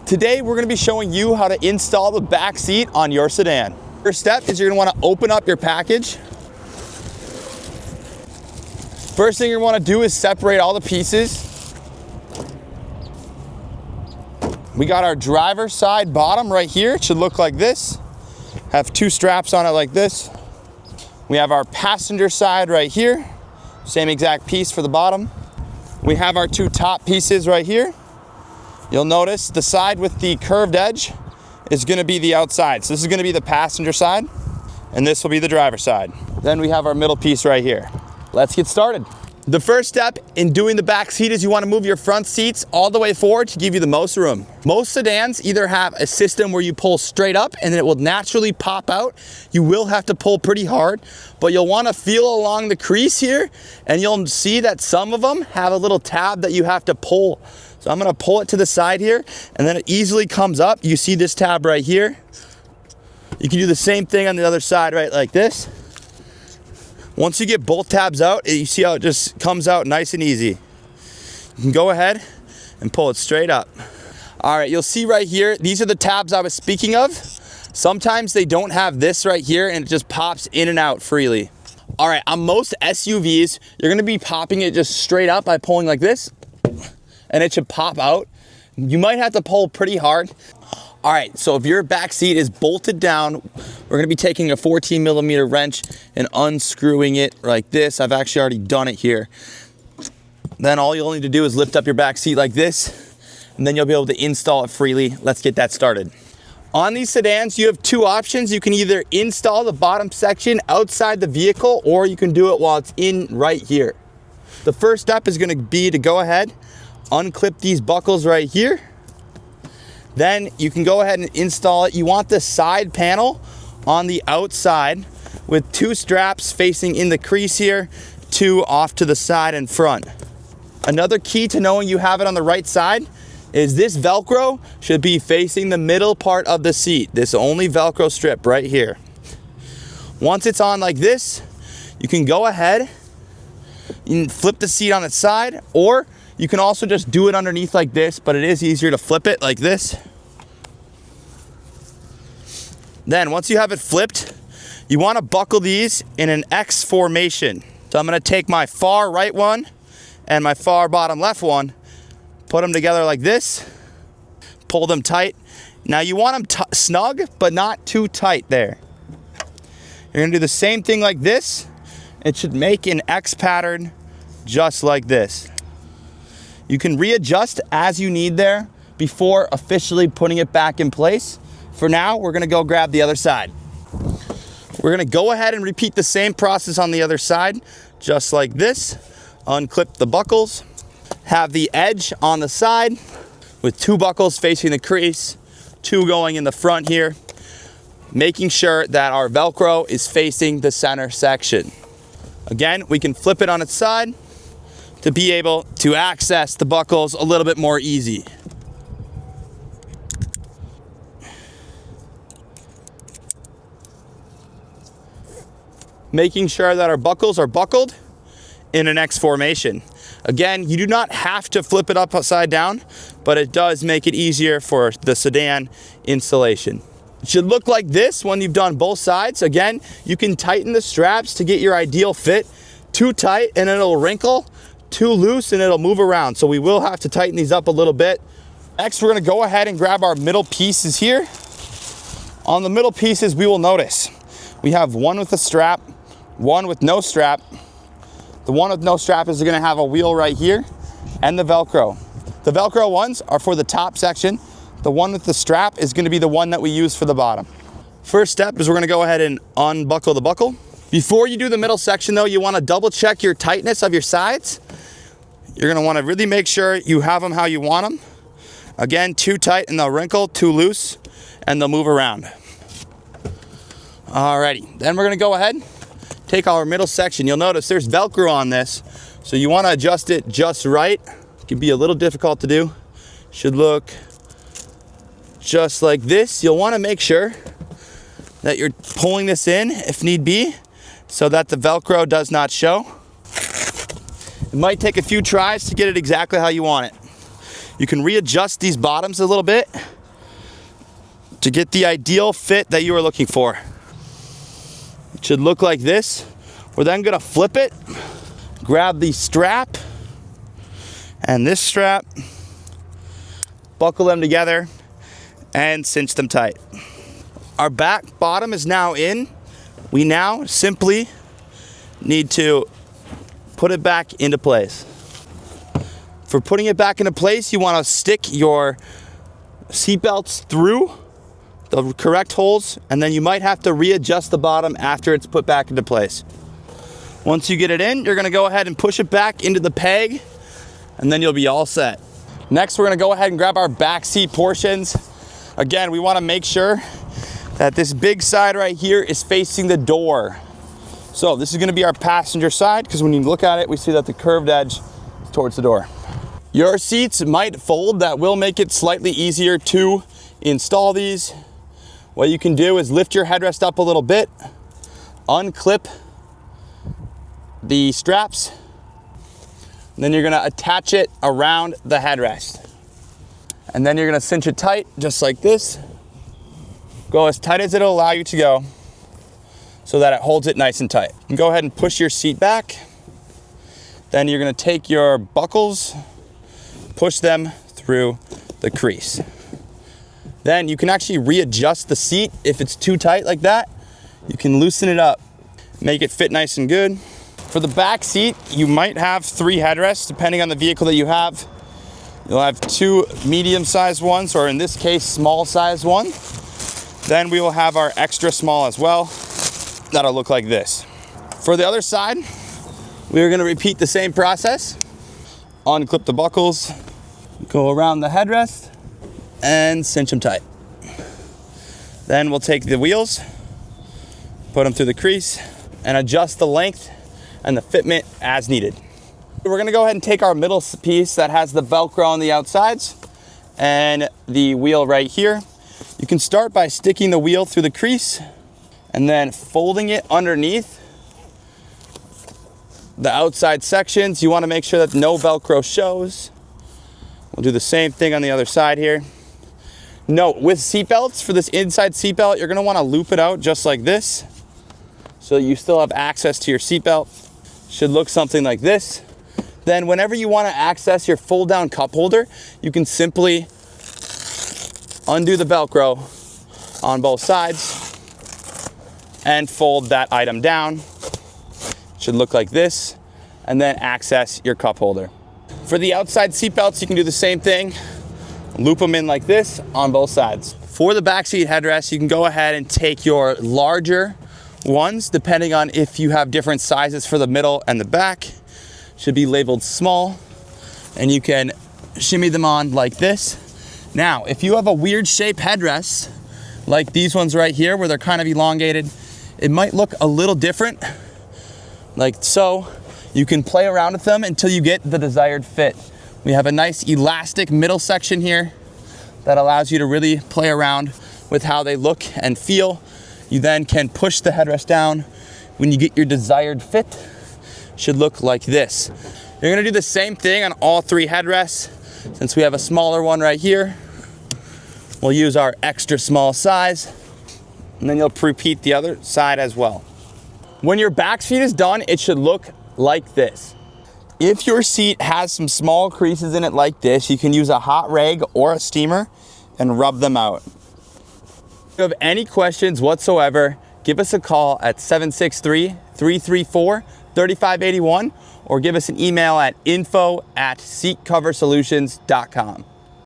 Today we're going to be showing you how to install the back seat on your sedan. First step is you're going to want to open up your package. First thing you want to do is separate all the pieces. We got our driver's side bottom right here. It should look like this. Have two straps on it like this. We have our passenger side right here. Same exact piece for the bottom. We have our two top pieces right here. You'll notice the side with the curved edge is going to be the outside. So this is going to be the passenger side, and this will be the driver's side. Then we have our middle piece right here. Let's get started. The first step in doing the back seat is you want to move your front seats all the way forward to give you the most room. Most sedans either have a system where you pull straight up and then it will naturally pop out. You will have to pull pretty hard, but you'll want to feel along the crease here, and you'll see that some of them have a little tab that you have to pull. So I'm going to pull it to the side here, and then it easily comes up. You see this tab right here. You can do the same thing on the other side, right, like this. Once you get both tabs out, you see how it just comes out nice and easy. You can go ahead and pull it straight up. All right, you'll see right here, these are the tabs I was speaking of. Sometimes they don't have this right here and it just pops in and out freely. All right, on most SUVs, you're gonna be popping it just straight up by pulling like this, and it should pop out. You might have to pull pretty hard. All right, so if your back seat is bolted down, we're gonna be taking a 14mm wrench and unscrewing it like this. I've actually already done it here. Then all you'll need to do is lift up your back seat like this, and then you'll be able to install it freely. Let's get that started. On these sedans, you have two options. You can either install the bottom section outside the vehicle, or you can do it while it's in right here. The first step is gonna be to go ahead, unclip these buckles right here. Then you can go ahead and install it. You want the side panel on the outside with two straps facing in the crease here, two off to the side and front. Another key to knowing you have it on the right side is this Velcro should be facing the middle part of the seat. This only Velcro strip right here. Once it's on like this, you can go ahead and flip the seat on its side, or you can also just do it underneath like this, but it is easier to flip it like this. Then once you have it flipped, you want to buckle these in an X formation. So I'm going to take my far right one and my far bottom left one, put them together like this, pull them tight. Now you want them snug, but not too tight there. You're going to do the same thing like this. It should make an X pattern just like this. You can readjust as you need there before officially putting it back in place. For now, we're gonna go grab the other side. We're gonna go ahead and repeat the same process on the other side, just like this. Unclip the buckles, have the edge on the side with two buckles facing the crease, two going in the front here, making sure that our Velcro is facing the center section. Again, we can flip it on its side to be able to access the buckles a little bit more easy. Making sure that our buckles are buckled in an X formation. Again, you do not have to flip it upside down, but it does make it easier for the sedan installation. It should look like this when you've done both sides. Again, you can tighten the straps to get your ideal fit. Too tight and it'll wrinkle, too loose and it'll move around. So we will have to tighten these up a little bit. Next, we're gonna go ahead and grab our middle pieces here. On the middle pieces, we will notice we have one with a strap, one with no strap. The one with no strap is gonna have a wheel right here and the Velcro. The Velcro ones are for the top section. The one with the strap is gonna be the one that we use for the bottom. First step is we're gonna go ahead and unbuckle the buckle. Before you do the middle section though, you wanna double check your tightness of your sides. You're gonna wanna really make sure you have them how you want them. Again, too tight and they'll wrinkle, too loose and they'll move around. Alrighty, then we're gonna go ahead, take our middle section. You'll notice there's Velcro on this, so you wanna adjust it just right. It can be a little difficult to do. Should look just like this. You'll wanna make sure that you're pulling this in if need be, so that the Velcro does not show. It might take a few tries to get it exactly how you want it. You can readjust these bottoms a little bit to get the ideal fit that you are looking for. It should look like this. We're then gonna flip it, grab the strap and this strap, buckle them together and cinch them tight. Our back bottom is now in. We now simply need to put it back into place. For putting it back into place, you want to stick your seat belts through the correct holes, and then you might have to readjust the bottom after it's put back into place. Once you get it in, you're going to go ahead and push it back into the peg, and then you'll be all set. Next, we're going to go ahead and grab our back seat portions. Again, we want to make sure that this big side right here is facing the door. So this is going to be our passenger side, because when you look at it, we see that the curved edge is towards the door. Your seats might fold. That will make it slightly easier to install these. What you can do is lift your headrest up a little bit, unclip the straps, and then you're gonna attach it around the headrest. And then you're gonna cinch it tight, just like this. Go as tight as it'll allow you to go so that it holds it nice and tight. You can go ahead and push your seat back. Then you're gonna take your buckles, push them through the crease. Then you can actually readjust the seat. If it's too tight like that, you can loosen it up, make it fit nice and good. For the back seat, you might have 3 headrests, depending on the vehicle that you have. You'll have 2 medium-sized ones, or in this case, small-sized one. Then we will have our extra small as well. That'll look like this. For the other side, we're gonna repeat the same process. Unclip the buckles, go around the headrest, and cinch them tight. Then we'll take the wheels, put them through the crease, and adjust the length and the fitment as needed. We're gonna go ahead and take our middle piece that has the Velcro on the outsides and the wheel right here. You can start by sticking the wheel through the crease and then folding it underneath the outside sections. You wanna make sure that no Velcro shows. We'll do the same thing on the other side here. Note, with seatbelts, for this inside seatbelt, you're gonna wanna loop it out just like this so you still have access to your seatbelt. Should look something like this. Then whenever you wanna access your fold down cup holder, you can simply undo the Velcro on both sides and fold that item down. Should look like this, and then access your cup holder. For the outside seatbelts, you can do the same thing. Loop them in like this on both sides. For the backseat headrest, you can go ahead and take your larger ones, depending on if you have different sizes for the middle and the back. Should be labeled small, and you can shimmy them on like this. Now, if you have a weird shaped headrest, like these ones right here, where they're kind of elongated, it might look a little different, like so. You can play around with them until you get the desired fit. We have a nice elastic middle section here that allows you to really play around with how they look and feel. You then can push the headrest down when you get your desired fit. Should look like this. You're gonna do the same thing on all 3 headrests. Since we have a smaller one right here, we'll use our extra small size, and then you'll repeat the other side as well. When your back seat is done, it should look like this. If your seat has some small creases in it like this, you can use a hot rag or a steamer and rub them out. If you have any questions whatsoever, give us a call at 763-334-3581 or give us an email at info@seatcoversolutions.com.